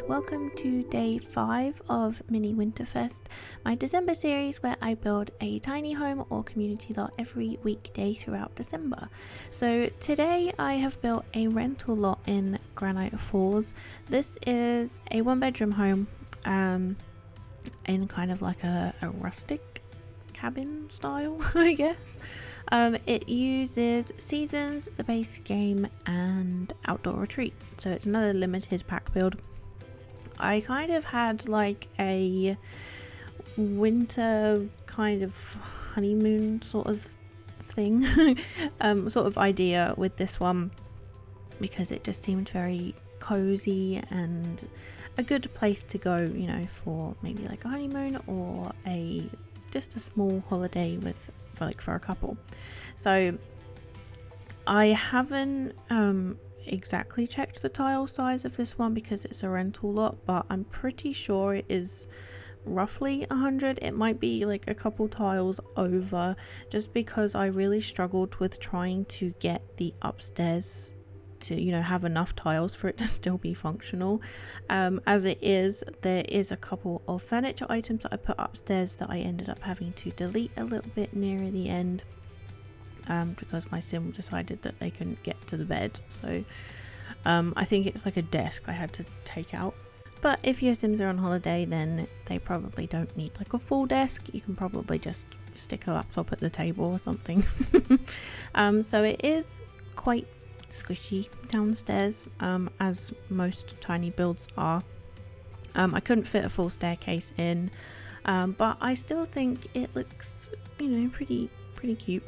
welcome to day 5 of Mini Winterfest, my December series where I build a tiny home or community lot every weekday throughout December. So today I have built a rental lot in Granite Falls. This is a 1-bedroom home in kind of like a rustic cabin style, I guess. It uses seasons, the base game, and outdoor retreat, so it's another limited pack build. I kind of had like a winter kind of honeymoon sort of thing sort of idea with this one, because it just seemed very cozy and a good place to go, you know, for maybe like a honeymoon or just a small holiday for a couple. So I haven't exactly checked the tile size of this one because it's a rental lot, but I'm pretty sure it is roughly 100. It might be like a couple tiles over, just because I really struggled with trying to get the upstairs to, you know, have enough tiles for it to still be functional. As it is, there is a couple of furniture items that I put upstairs that I ended up having to delete a little bit near the end, because my sim decided that they couldn't get to the bed. So I think it's like a desk I had to take out. But if your sims are on holiday, then they probably don't need like a full desk. You can probably just stick a laptop at the table or something. So it is quite squishy downstairs, as most tiny builds are. I couldn't fit a full staircase in, but I still think it looks, you know, pretty cute.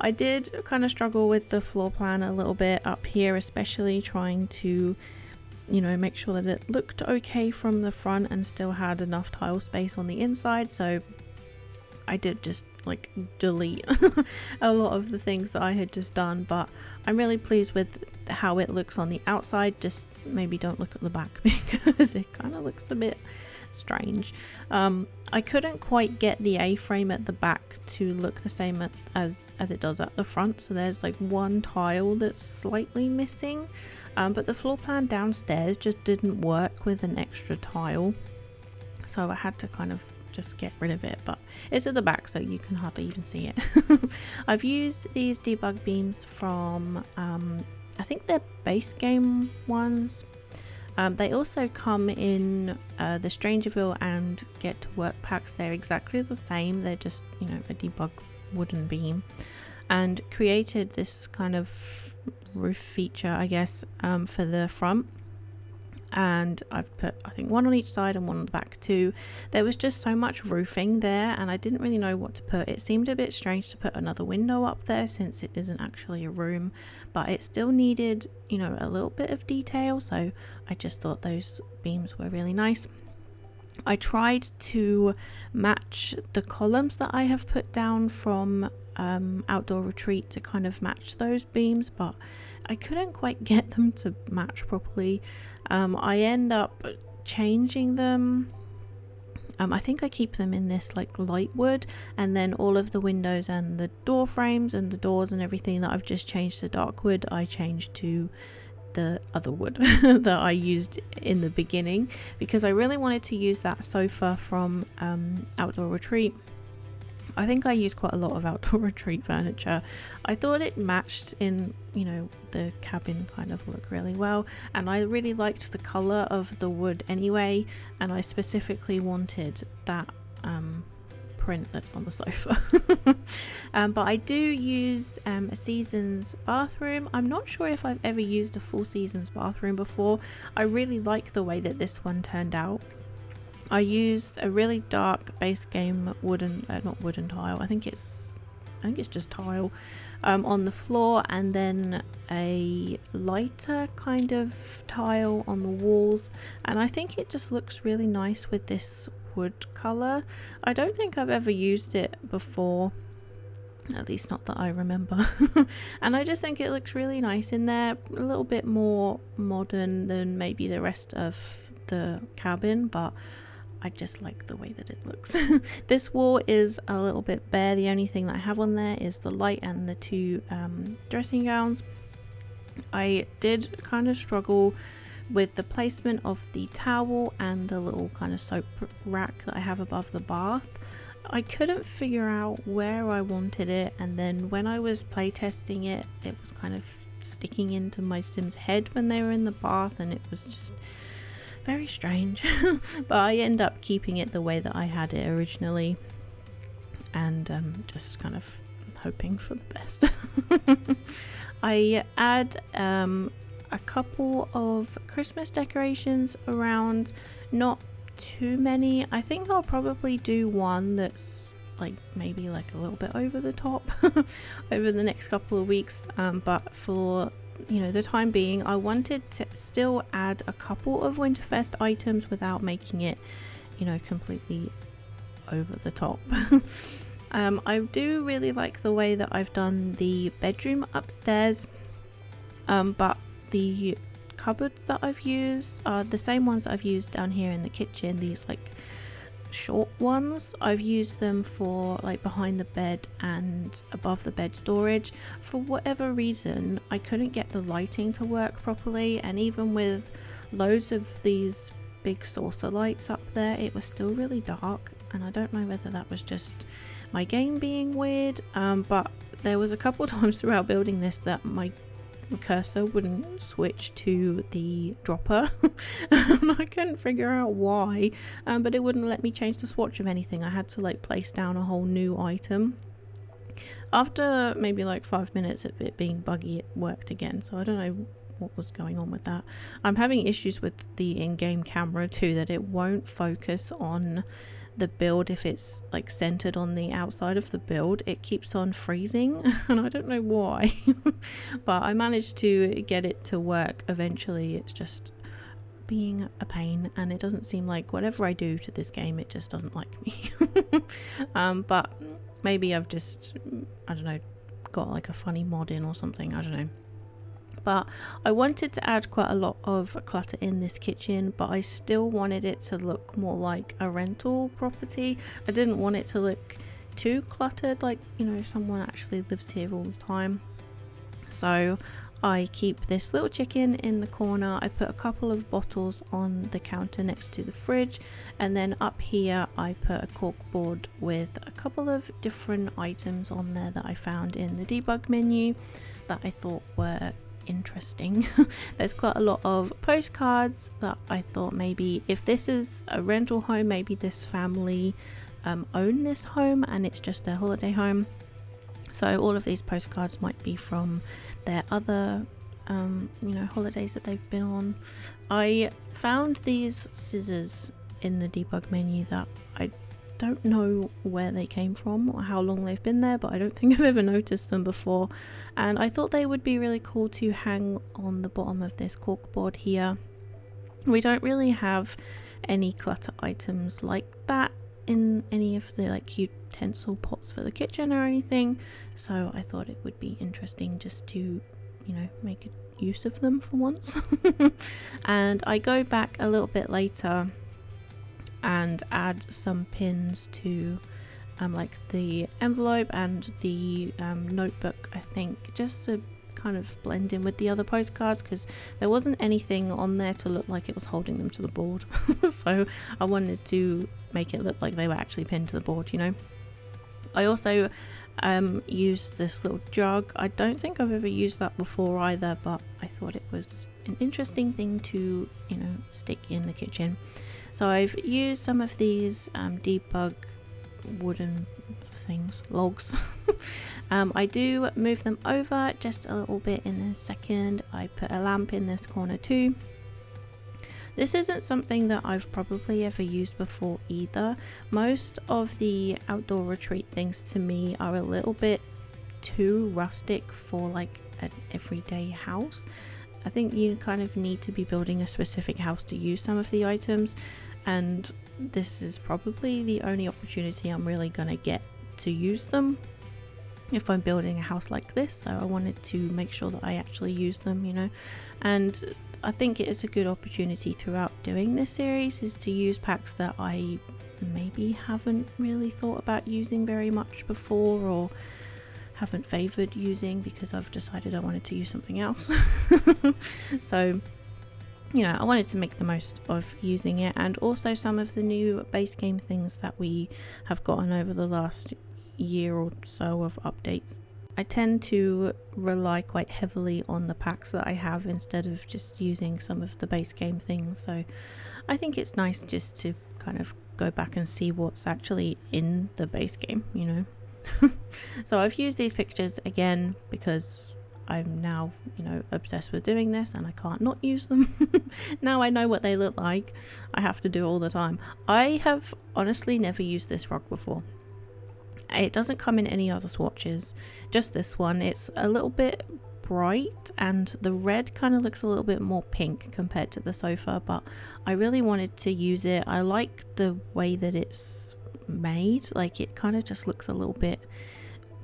I did kind of struggle with the floor plan a little bit up here, especially trying to, you know, make sure that it looked okay from the front and still had enough tile space on the inside. So I did just like delete a lot of the things that I had just done, but I'm really pleased with how it looks on the outside. Just maybe don't look at the back because it kind of looks a bit strange. I couldn't quite get the A-frame at the back to look the same as it does at the front, so there's like one tile that's slightly missing, but the floor plan downstairs just didn't work with an extra tile, so I had to kind of just get rid of it, but it's at the back so you can hardly even see it. I've used these debug beams from I think they're base game ones. They also come in the Strangerville and Get to Work packs. They're exactly the same, they're just, you know, a debug wooden beam, and created this kind of roof feature, I guess, for the front. And I've put, I think, one on each side and one on the back too. There was just so much roofing there and I didn't really know what to put. It seemed a bit strange to put another window up there since it isn't actually a room, but it still needed, you know, a little bit of detail, so I just thought those beams were really nice. I tried to match the columns that I have put down from outdoor retreat to kind of match those beams, but I couldn't quite get them to match properly. I end up changing them. I think I keep them in this like light wood, and then all of the windows and the door frames and the doors and everything that I've just changed to dark wood, I changed to the other wood that I used in the beginning, because I really wanted to use that sofa from outdoor retreat. I think I used quite a lot of outdoor retreat furniture. I thought it matched in, you know, the cabin kind of look really well, and I really liked the color of the wood anyway, and I specifically wanted that print that's on the sofa. But I do use a seasons bathroom. I'm not sure if I've ever used a full seasons bathroom before. I really like the way that this one turned out. I used a really dark base game wooden, not wooden tile, I think it's just tile on the floor, and then a lighter kind of tile on the walls, and I think it just looks really nice with this wood color. I don't think I've ever used it before, at least not that I remember. And I just think it looks really nice in there, a little bit more modern than maybe the rest of the cabin, but I just like the way that it looks. This wall is a little bit bare. The only thing that I have on there is the light and the two dressing gowns. I did kind of struggle with the placement of the towel and the little kind of soap rack that I have above the bath. I couldn't figure out where I wanted it, and then when I was playtesting it, it was kind of sticking into my Sim's head when they were in the bath, and it was just very strange. But I end up keeping it the way that I had it originally, and just kind of hoping for the best. I add a couple of Christmas decorations around, not too many. I think I'll probably do one that's like maybe like a little bit over the top over the next couple of weeks, but for the time being, I wanted to still add a couple of Winterfest items without making it completely over the top. I do really like the way that I've done the bedroom upstairs, but the cupboards that I've used are the same ones that I've used down here in the kitchen, these like short ones. I've used them for like behind the bed and above the bed storage. For whatever reason, I couldn't get the lighting to work properly, and even with loads of these big saucer lights up there, it was still really dark, and I don't know whether that was just my game being weird, but there was a couple times throughout building this that my cursor wouldn't switch to the dropper and I couldn't figure out why, but it wouldn't let me change the swatch of anything. I had to like place down a whole new item. After maybe like 5 minutes of it being buggy, it worked again, so I don't know what was going on with that. I'm having issues with the in-game camera too, that it won't focus on the build if it's like centered on the outside of the build. It keeps on freezing and I don't know why. But I managed to get it to work eventually. It's just being a pain, and it doesn't seem like whatever I do to this game, it just doesn't like me. But maybe I've just, I don't know, got like a funny mod in or something, I don't know. But I wanted to add quite a lot of clutter in this kitchen, but I still wanted it to look more like a rental property. I didn't want it to look too cluttered, like someone actually lives here all the time. So I keep this little chicken in the corner. I put a couple of bottles on the counter next to the fridge, and then up here I put a cork board with a couple of different items on there that I found in the debug menu that I thought were interesting. There's quite a lot of postcards that I thought maybe if this is a rental home, maybe this family own this home and it's just their holiday home. So all of these postcards might be from their other holidays that they've been on. I found these scissors in the debug menu that I don't know where they came from or how long they've been there, but I don't think I've ever noticed them before, and I thought they would be really cool to hang on the bottom of this corkboard here. We don't really have any clutter items like that in any of the like utensil pots for the kitchen or anything, so I thought it would be interesting just to make use of them for once. And I go back a little bit later and add some pins to like the envelope and the notebook, I think, just to kind of blend in with the other postcards, because there wasn't anything on there to look like it was holding them to the board. So I wanted to make it look like they were actually pinned to the board. I also used this little jug. I don't think I've ever used that before either, but I thought it was an interesting thing to stick in the kitchen. So I've used some of these debug wooden things, logs. I do move them over just a little bit in a second. I put a lamp in this corner too. This isn't something that I've probably ever used before either. Most of the outdoor retreat things to me are a little bit too rustic for like an everyday house. I think you kind of need to be building a specific house to use some of the items, and this is probably the only opportunity I'm really gonna get to use them if I'm building a house like this. So I wanted to make sure that I actually use them, and I think it is a good opportunity throughout doing this series is to use packs that I maybe haven't really thought about using very much before, or haven't favoured using because I've decided I wanted to use something else. So you know, I wanted to make the most of using it, and also some of the new base game things that we have gotten over the last year or so of updates. I tend to rely quite heavily on the packs that I have instead of just using some of the base game things, so I think it's nice just to kind of go back and see what's actually in the base game, you know. So I've used these pictures again because I'm now, you know, obsessed with doing this and I can't not use them. Now I know what they look like. I have to do it all the time. I have honestly never used this rug before. It doesn't come in any other swatches, just this one. It's a little bit bright and the red kind of looks a little bit more pink compared to the sofa, but I really wanted to use it. I like the way that it's made, like it kind of just looks a little bit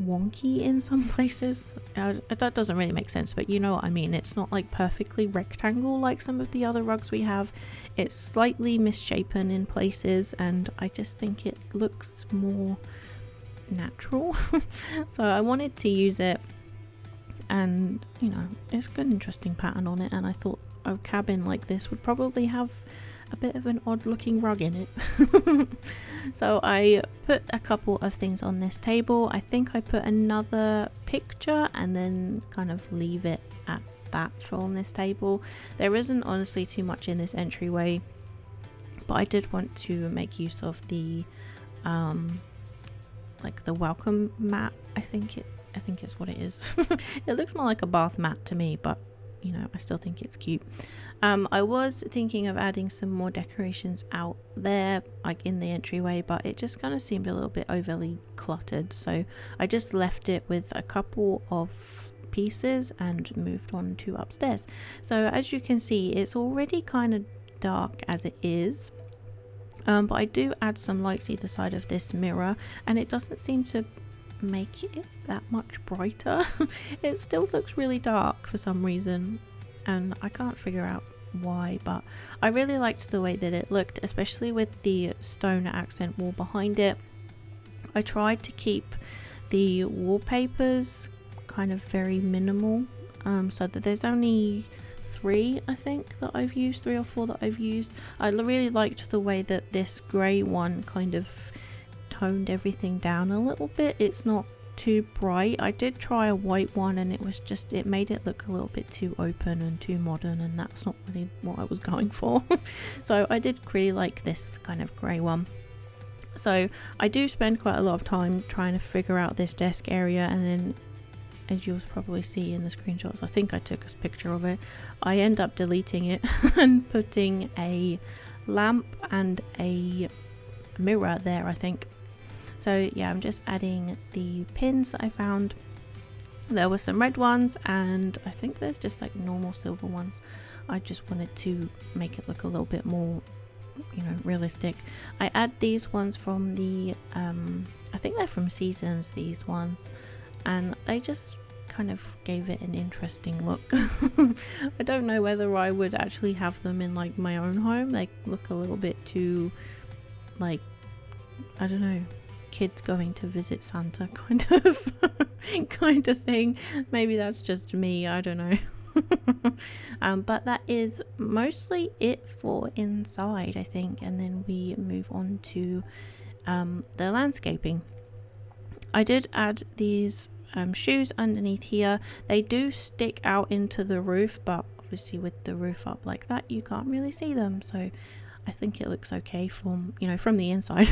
wonky in some places. That doesn't really make sense, but you know what I mean. It's not like perfectly rectangle like some of the other rugs we have. It's slightly misshapen in places, and I just think it looks more natural. So I wanted to use it, and you know, it's got an interesting pattern on it, and I thought a cabin like this would probably have a bit of an odd looking rug in it. So I put a couple of things on this table. I think I put another picture and then kind of leave it at that for on this table. There isn't honestly too much in this entryway, but I did want to make use of the like the welcome mat. I think it's what it is. It looks more like a bath mat to me, but you know, I still think it's cute. I was thinking of adding some more decorations out there, like in the entryway, but it just kind of seemed a little bit overly cluttered, so I just left it with a couple of pieces and moved on to upstairs. So as you can see, it's already kind of dark as it is, but I do add some lights either side of this mirror, and it doesn't seem to make it that much brighter. It still looks really dark for some reason, and I can't figure out why, but I really liked the way that it looked, especially with the stone accent wall behind it. I tried to keep the wallpapers kind of very minimal, so that there's only three, I think, that I've used, 3 or 4 that I've used. I really liked the way that this grey one kind of toned everything down a little bit. It's not too bright. I did try a white one, and it was just, it made it look a little bit too open and too modern, and that's not really what I was going for. So I did really like this kind of grey one. So I do spend quite a lot of time trying to figure out this desk area, and then as you'll probably see in the screenshots, I think I took a picture of it, I end up deleting it and putting a lamp and a mirror there, I think. So yeah, I'm just adding the pins that I found. There were some red ones, and I think there's just like normal silver ones. I just wanted to make it look a little bit more, you know, realistic. I add these ones from the I think they're from Seasons, these ones, and they just kind of gave it an interesting look. I don't know whether I would actually have them in like my own home. They look a little bit too like, I don't know, kids going to visit Santa kind of thing. Maybe that's just me, I don't know. But that is mostly it for inside, I think, and then we move on to the landscaping. I did add these shoes underneath here. They do stick out into the roof, but obviously with the roof up like that, you can't really see them, so I think it looks okay from, you know, from the inside.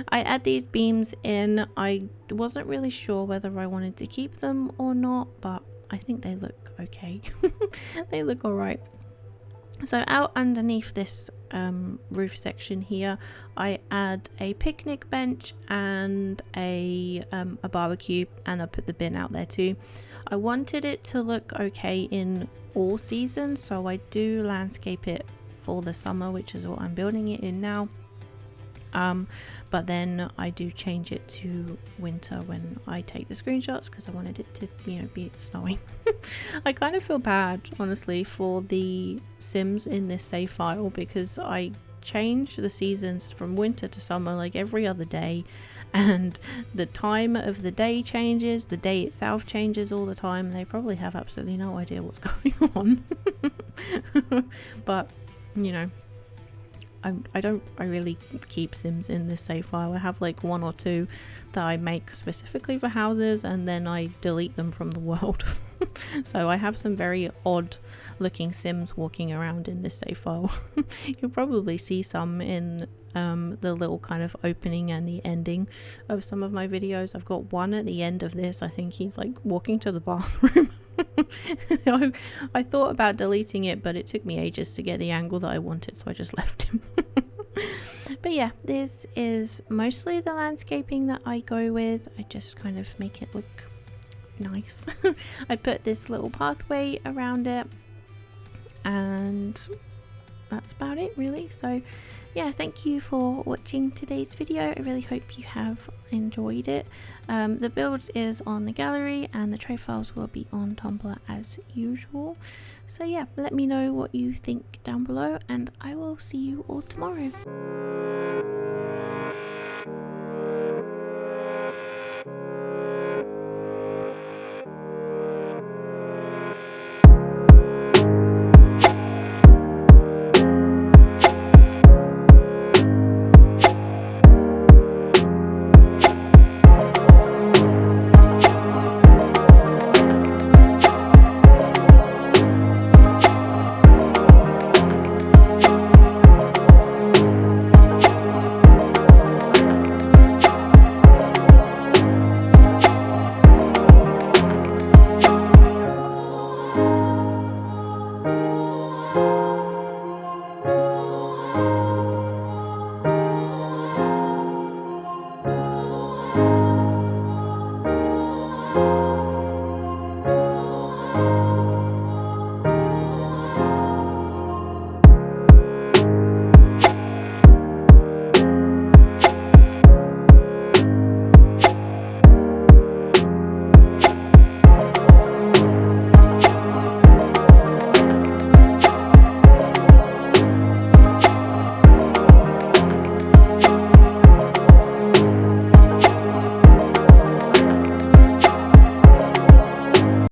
I add these beams in. I wasn't really sure whether I wanted to keep them or not, but I think they look okay. They look alright. So out underneath this roof section here, I add a picnic bench and a barbecue, and I put the bin out there too. I wanted it to look okay in all seasons, so I do landscape it for the summer, which is what I'm building it in now. But then I do change it to winter when I take the screenshots, because I wanted it to, you know, be snowing. I kind of feel bad, honestly, for the Sims in this save file, because I change the seasons from winter to summer like every other day, and the time of the day changes, the day itself changes all the time. They probably have absolutely no idea what's going on. But you know, I really keep Sims in this save file. I have like 1 or 2 that I make specifically for houses, and then I delete them from the world. So I have some very odd looking Sims walking around in this save file. You'll probably see some in the little kind of opening and the ending of some of my videos. I've got one at the end of this. I think he's like walking to the bathroom. I thought about deleting it, but it took me ages to get the angle that I wanted, so I just left him. But yeah, this is mostly the landscaping that I go with. I just kind of make it look nice. I put this little pathway around it, and that's about it really. So yeah, thank you for watching today's video. I really hope you have enjoyed it. The build is on the gallery, and the tray files will be on Tumblr as usual. So yeah, let me know what you think down below, and I will see you all tomorrow.